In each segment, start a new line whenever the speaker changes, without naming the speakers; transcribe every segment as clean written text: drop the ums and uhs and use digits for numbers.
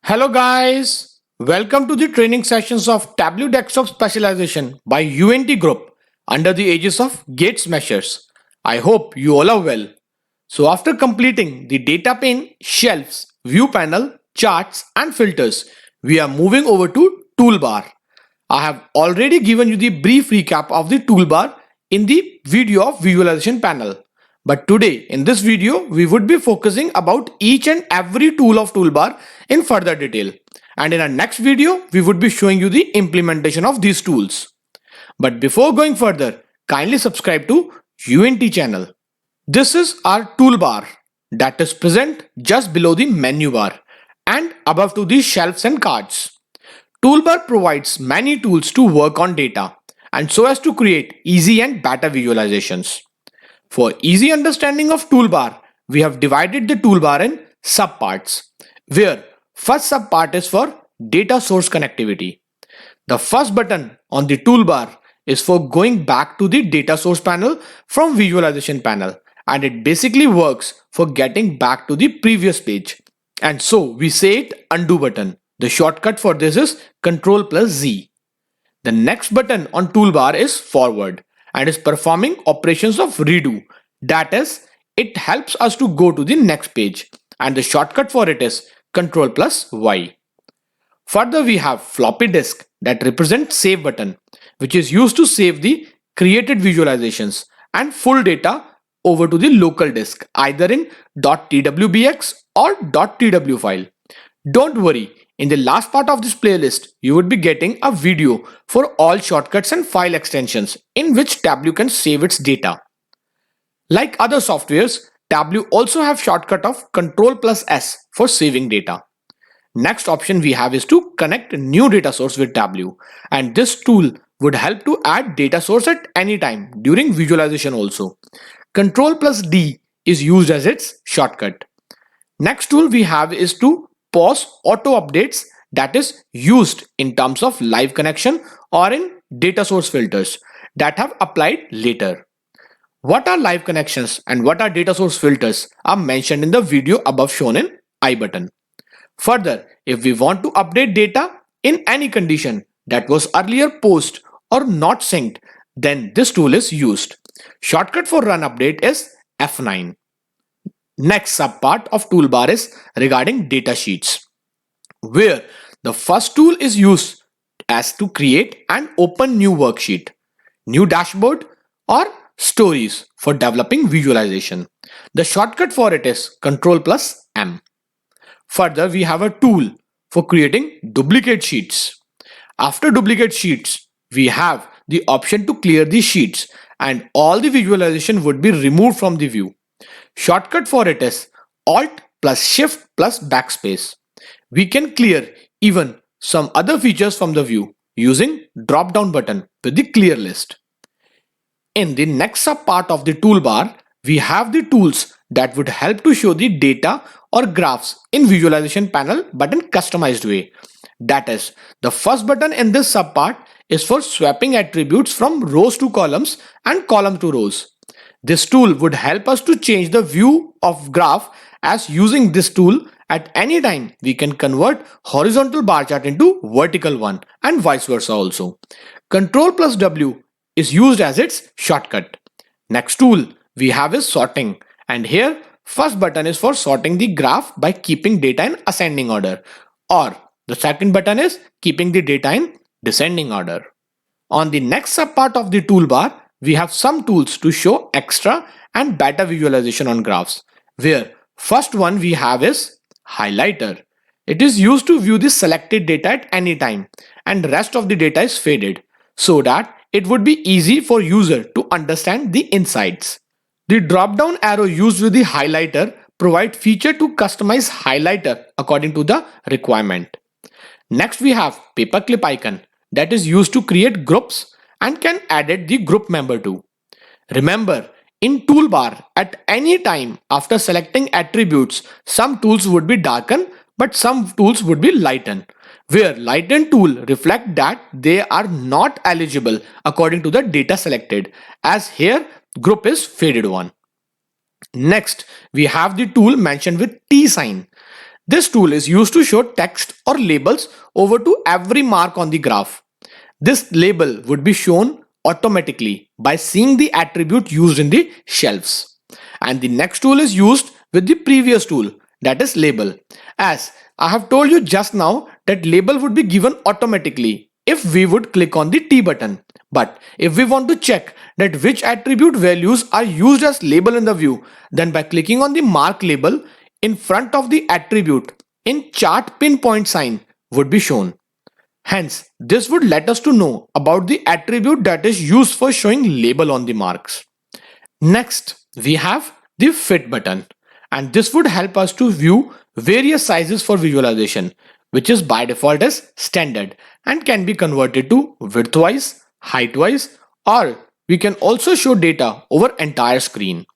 Hello guys, welcome to the training sessions of Tableau Desktop Specialization by UNT Group under the aegis of Gates Measures. I hope you all are well. So after completing the data pane, shelves, view panel, charts and filters, we are moving over to toolbar. I have already given you the brief recap of the toolbar in the video of visualization panel. But today in this video, we would be focusing about each and every tool of toolbar in further detail. And in our next video, we would be showing you the implementation of these tools. But before going further, kindly subscribe to UNT channel. This is our toolbar that is present just below the menu bar and above to the shelves and cards. Toolbar provides many tools to work on data and so as to create easy and better visualizations. For easy understanding of toolbar, we have divided the toolbar in subparts, where first subpart is for data source connectivity. The first button on the toolbar is for going back to the data source panel from visualization panel, and it basically works for getting back to the previous page. And so we say it undo button. The shortcut for this is Ctrl plus Z. The next button on toolbar is forward and is performing operations of redo. That is, it helps us to go to the next page and the shortcut for it is Ctrl plus Y. Further, we have floppy disk that represents save button, which is used to save the created visualizations and full data over to the local disk, either in .twbx or .tw file. Don't worry, in the last part of this playlist, you would be getting a video for all shortcuts and file extensions in which Tableau can save its data. Like other softwares, Tableau also have shortcut of Ctrl plus S for saving data. Next option we have is to connect a new data source with Tableau, and this tool would help to add data source at any time during visualization also. Ctrl plus D is used as its shortcut. Next tool we have is to pause auto updates, that is used in terms of live connection or in data source filters that have applied later. What are live connections and what are data source filters are mentioned in the video above shown in I button. Further, if we want to update data in any condition that was earlier post or not synced, then this tool is used. Shortcut for run update is F9. Next subpart of toolbar is regarding data sheets, where the first tool is used as to create and open new worksheet, new dashboard or stories for developing visualization. The shortcut for it is Ctrl plus M. Further, we have a tool for creating duplicate sheets. After duplicate sheets, we have the option to clear the sheets and all the visualization would be removed from the view. Shortcut for it is Alt plus Shift plus Backspace. We can clear even some other features from the view using drop down button with the clear list. In the next subpart of the toolbar, we have the tools that would help to show the data or graphs in visualization panel but in customized way. That is, the first button in this subpart is for swapping attributes from rows to columns and column to rows. This tool would help us to change the view of graph, as using this tool at any time we can convert horizontal bar chart into vertical one and vice versa also. Ctrl plus W is used as its shortcut. Next tool we have is sorting, and here first button is for sorting the graph by keeping data in ascending order, or the second button is keeping the data in descending order. On the next subpart of the toolbar, we have some tools to show extra and better visualization on graphs, where first one we have is highlighter. It is used to view the selected data at any time and rest of the data is faded so that it would be easy for user to understand the insights. The drop down arrow used with the highlighter provide feature to customize highlighter according to the requirement. Next we have paperclip icon that is used to create groups and can add the group member to. Remember, in toolbar at any time after selecting attributes, some tools would be darken but some tools would be lighten, where lighten tool reflect that they are not eligible according to the data selected, as here group is faded one. Next, we have the tool mentioned with T sign. This tool is used to show text or labels over to every mark on the graph. This label would be shown automatically by seeing the attribute used in the shelves. And the next tool is used with the previous tool, that is label. As I have told you just now that label would be given automatically if we would click on the T button. But if we want to check that which attribute values are used as label in the view, then by clicking on the mark label in front of the attribute in chart pinpoint sign would be shown. Hence, this would let us to know about the attribute that is used for showing label on the marks. Next, we have the fit button, and this would help us to view various sizes for visualization, which is by default as standard and can be converted to widthwise, heightwise, or we can also show data over entire screen.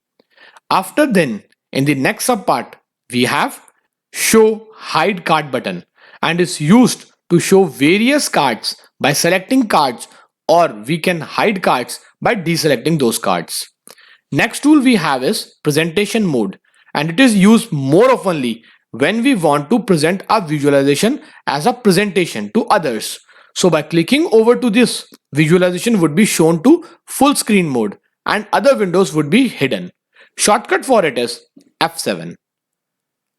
After then, in the next subpart, we have show hide card button, and is used to show various cards by selecting cards, or we can hide cards by deselecting those cards. Next tool we have is presentation mode, and it is used more oftenly when we want to present our visualization as a presentation to others. So by clicking over to this, visualization would be shown to full screen mode and other windows would be hidden. Shortcut for it is F7.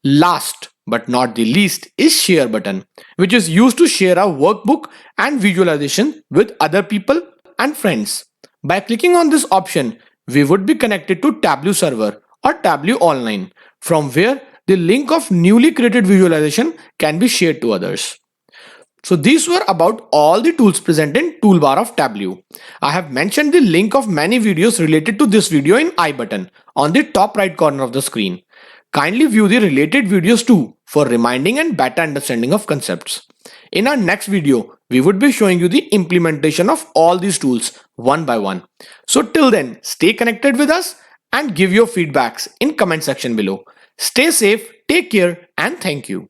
Last but not the least is share button, which is used to share a workbook and visualization with other people and friends. By clicking on this option, we would be connected to Tableau server or Tableau online, from where the link of newly created visualization can be shared to others. So these were about all the tools present in toolbar of Tableau. I have mentioned the link of many videos related to this video in I button on the top right corner of the screen. Kindly view the related videos too for reminding and better understanding of concepts. In our next video, we would be showing you the implementation of all these tools one by one. So till then, stay connected with us and give your feedbacks in comment section below. Stay safe, take care, and thank you.